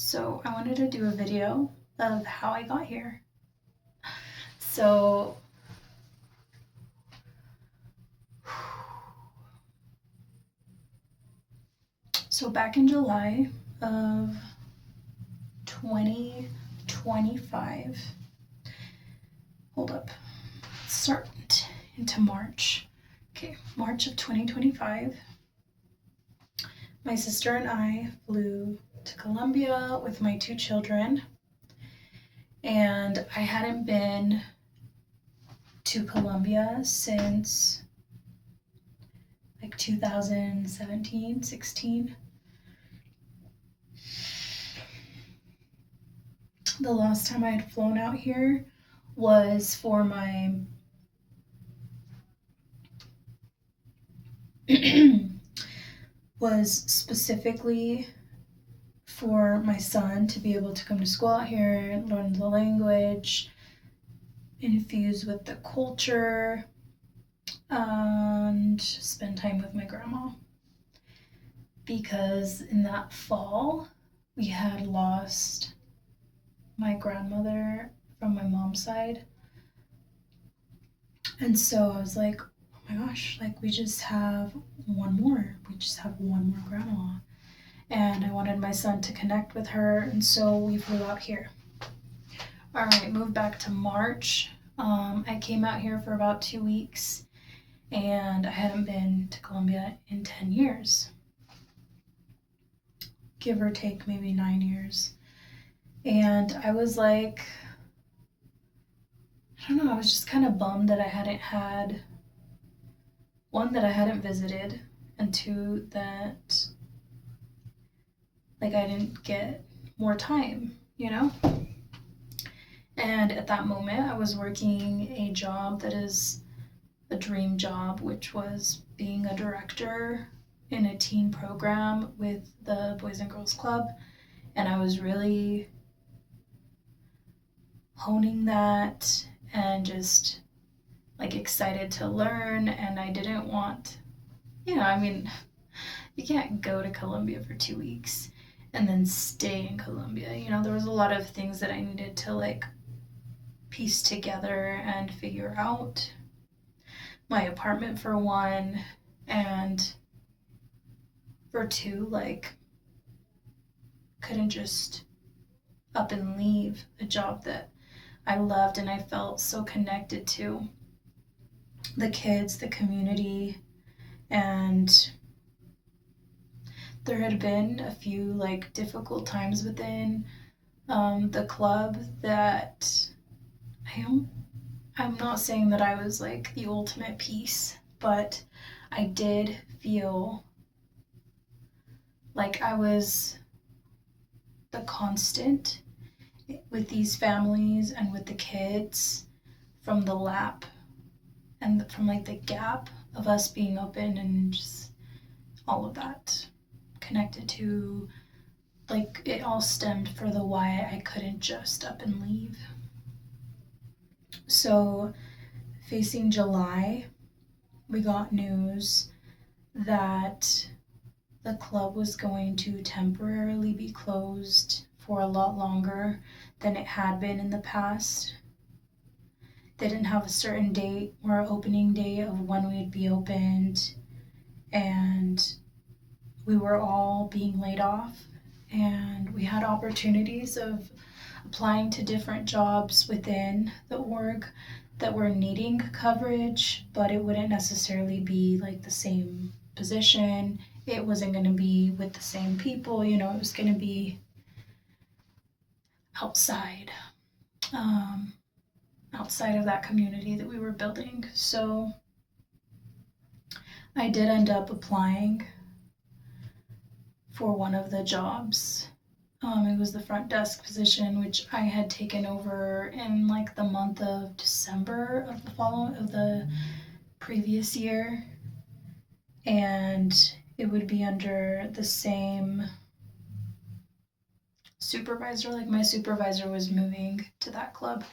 So I wanted to do a video of how I got here. So back in July of 2025, hold up, start into March. Okay, March of 2025, my sister and I flew to Colombia with my two children, and I hadn't been to Colombia since like 2017, 16. The last time I had flown out here was for my was specifically for my son to be able to come to school out here, learn the language, infuse with the culture, and spend time with my grandma. Because in that fall, we had lost my grandmother from my mom's side. And so I was like, oh my gosh, like we just have one more. We just have one more grandma. And I wanted my son to connect with her, and so we flew out here. All right, moved back to March. I came out here for about 2 weeks, and I hadn't been to Colombia in 10 years. Give or take maybe 9 years. And I was like, I don't know, I was just kind of bummed that I hadn't had, one, that I hadn't visited, and two, that like I didn't get more time, you know? And at that moment, I was working a job that is a dream job, which was being a director in a teen program with the Boys and Girls Club. And I was really honing that and just like excited to learn. And I didn't want, I mean, you can't go to Colombia for 2 weeks and then stay in Colombia. There was a lot of things that I needed to like piece together and figure out. My apartment for one, and for two, like couldn't just up and leave a job that I loved and I felt so connected to. The kids, the community, and there had been a few like difficult times within the club that I'm not saying that I was like the ultimate peace, but I did feel like I was the constant with these families and with the kids from the lap and from like the gap of us being open and just all of that connected to, like, it all stemmed for the why I couldn't just up and leave. So facing July, we got news that the club was going to temporarily be closed for a lot longer than it had been in the past. They didn't have a certain date or opening date of when we'd be opened, and we were all being laid off, and we had opportunities of applying to different jobs within the org that were needing coverage, but it wouldn't necessarily be like the same position. It wasn't going to be with the same people, it was going to be outside, outside of that community that we were building. So I did end up applying for one of the jobs. It was the front desk position, which I had taken over in like the month of December of the previous year, and it would be under the same supervisor. Like my supervisor was moving to that club,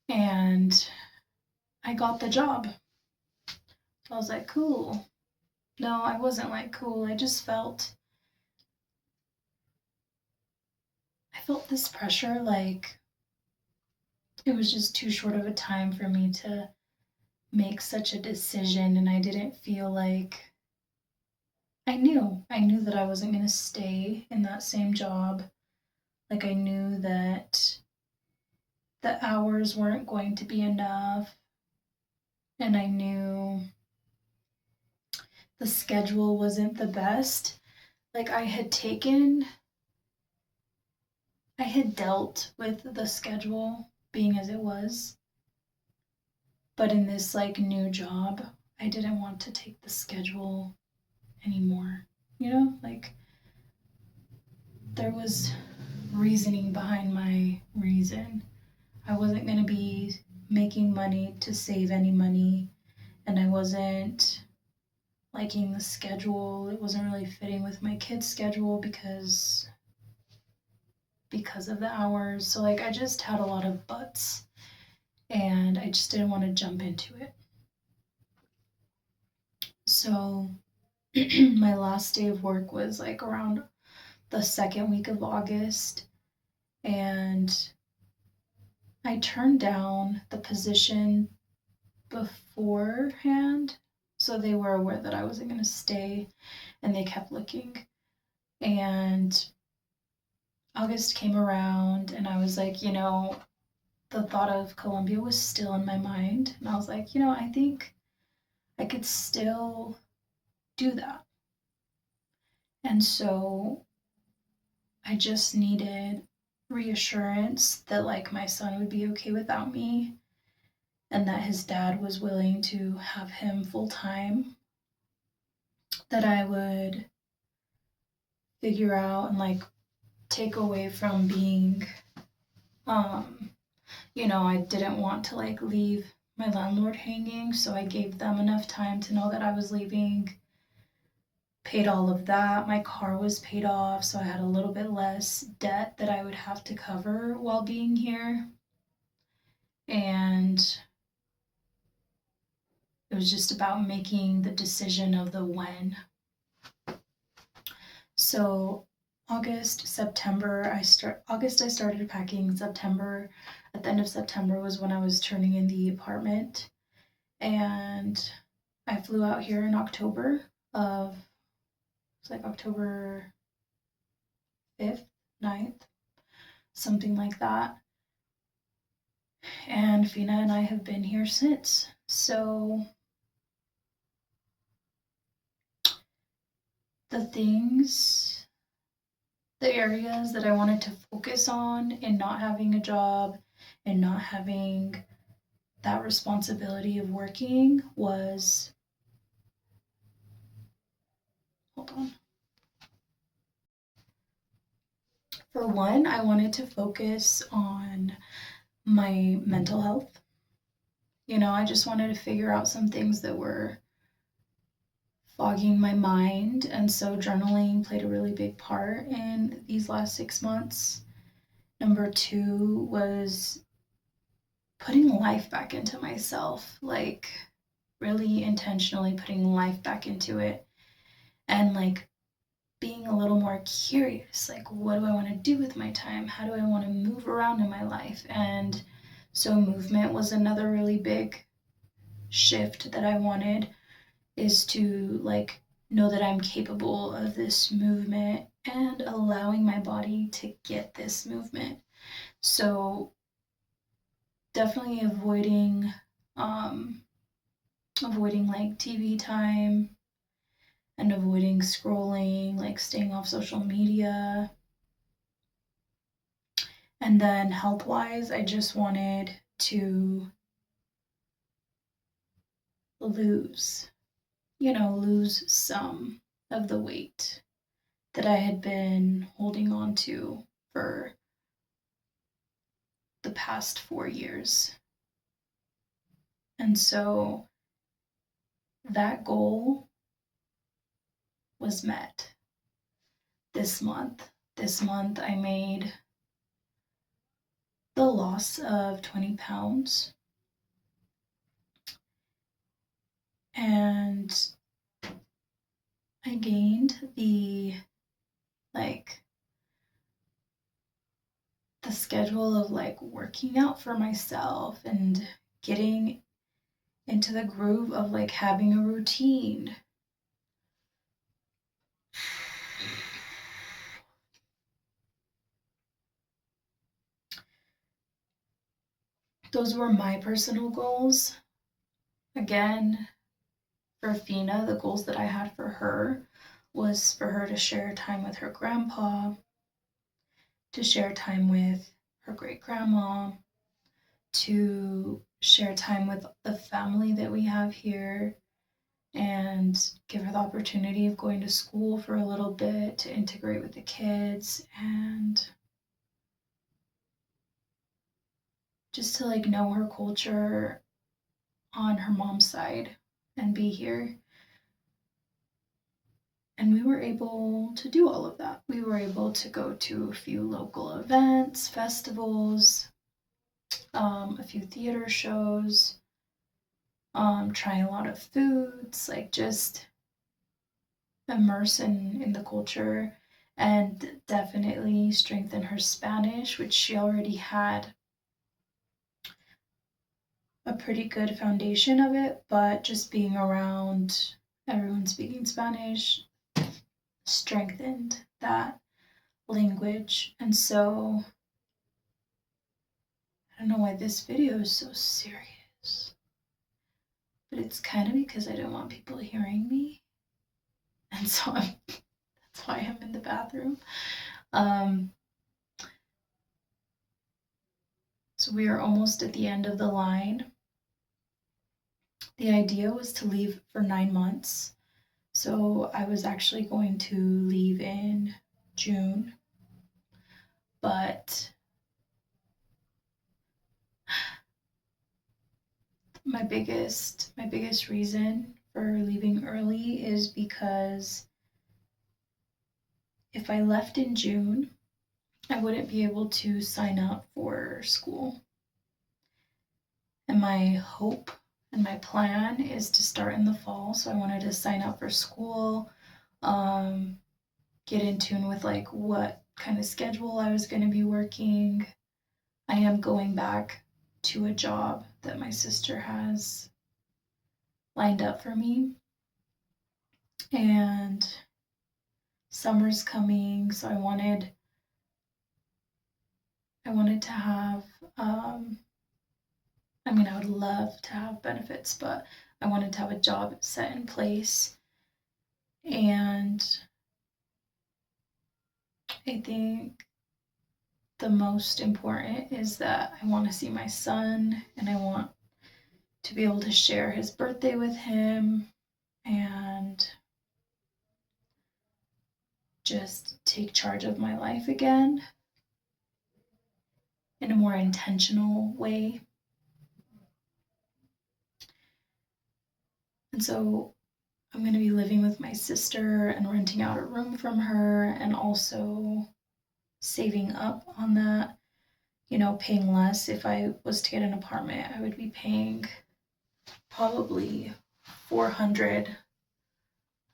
and I got the job. So I was like, cool. No, I wasn't like cool. I just felt felt this pressure, like it was just too short of a time for me to make such a decision, and I didn't feel like I knew that I wasn't going to stay in that same job. Like I knew that the hours weren't going to be enough, and I knew the schedule wasn't the best. Like I had dealt with the schedule being as it was, but in this like new job, I didn't want to take the schedule anymore. Like there was reasoning behind my reason. I wasn't going to be making money to save any money, and I wasn't liking the schedule. It wasn't really fitting with my kids' schedule because of the hours. So like I just had a lot of buts, and I just didn't want to jump into it. So my last day of work was like around the second week of August, and I turned down the position beforehand. So they were aware that I wasn't going to stay, and they kept looking. And August came around, and I was like, the thought of Columbia was still in my mind. And I was like, I think I could still do that. And so I just needed reassurance that like my son would be okay without me, and that his dad was willing to have him full time, that I would figure out and like take away from being um I didn't want to like leave my landlord hanging, so I gave them enough time to know that I was leaving. Paid all of that. My car was paid off, so I had a little bit less debt that I would have to cover while being here. And it was just about making the decision of the when. So August I started packing. September, at the end of September was when I was turning in the apartment, and I flew out here in October of it's like October 5th, 9th, something like that. And Fina and I have been here since. So the areas that I wanted to focus on in not having a job and not having that responsibility of working was, hold on. For one, I wanted to focus on my mental health. I just wanted to figure out some things that were fogging my mind, and so journaling played a really big part in these last 6 months. Number two was putting life back into myself, like really intentionally putting life back into it, and like being a little more curious, like what do I want to do with my time? How do I want to move around in my life? And so movement was another really big shift that I wanted, is to like know that I'm capable of this movement and allowing my body to get this movement. So definitely avoiding like TV time and avoiding scrolling, like staying off social media. And then health wise, I just wanted to lose, lose some of the weight that I had been holding on to for the past 4 years. And so that goal was met this month. This month I made the loss of 20 pounds. And I gained the like schedule of like working out for myself and getting into the groove of like having a routine. Those were my personal goals. Again, for Fina, the goals that I had for her was for her to share time with her grandpa, to share time with her great grandma, to share time with the family that we have here, and give her the opportunity of going to school for a little bit to integrate with the kids and just to like know her culture on her mom's side and be here. And we were able to do all of that. We were able to go to a few local events, festivals, a few theater shows, try a lot of foods, like just immerse in the culture and definitely strengthen her Spanish, which she already had a pretty good foundation of it, but just being around everyone speaking Spanish strengthened that language. And so I don't know why this video is so serious, but it's kind of because I don't want people hearing me. And so that's why I'm in the bathroom. So we are almost at the end of the line. The idea was to leave for 9 months. So I was actually going to leave in June, but my biggest reason for leaving early is because if I left in June, I wouldn't be able to sign up for school. And my hope and my plan is to start in the fall. So I wanted to sign up for school, get in tune with like what kind of schedule I was going to be working. I am going back to a job that my sister has lined up for me. And summer's coming, so I wanted to have I would love to have benefits, but I wanted to have a job set in place. And I think the most important is that I want to see my son and I want to be able to share his birthday with him and just take charge of my life again in a more intentional way. And so I'm going to be living with my sister and renting out a room from her and also saving up on that, paying less. If I was to get an apartment, I would be paying probably 400,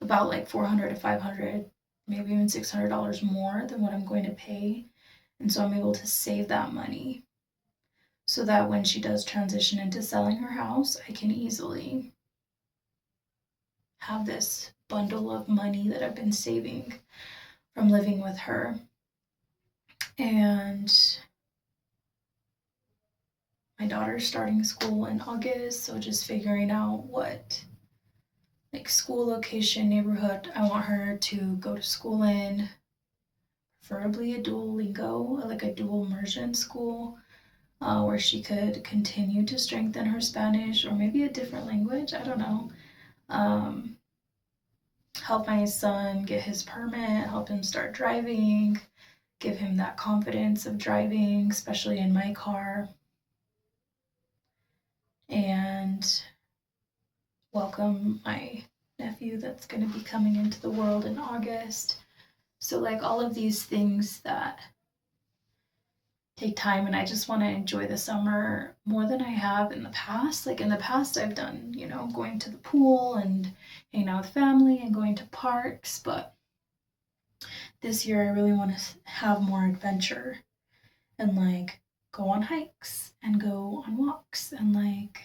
about like 400 to 500, maybe even $600 more than what I'm going to pay. And so I'm able to save that money so that when she does transition into selling her house, I can easily have this bundle of money that I've been saving from living with her. And my daughter's starting school in August, so just figuring out what like school location, neighborhood I want her to go to school in, preferably a Duolingo, like a dual immersion school, where she could continue to strengthen her Spanish or maybe a different language, I don't know. Help my son get his permit, help him start driving, give him that confidence of driving, especially in my car, and welcome my nephew that's going to be coming into the world in August. So like all of these things that take time, and I just want to enjoy the summer more than I have in the past. Like in the past I've done, going to the pool and hanging out with family and going to parks, but this year I really want to have more adventure. and like go on hikes and go on walks and like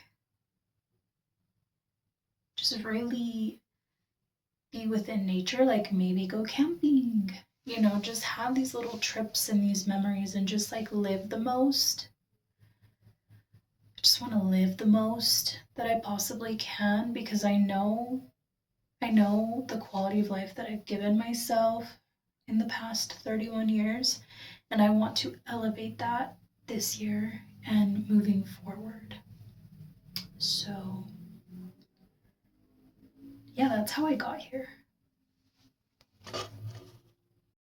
just really be within nature, like maybe go camping, just have these little trips and these memories and just like live the most. I just want to live the most that I possibly can because I know the quality of life that I've given myself in the past 31 years, and I want to elevate that this year and moving forward. So, yeah, that's how I got here.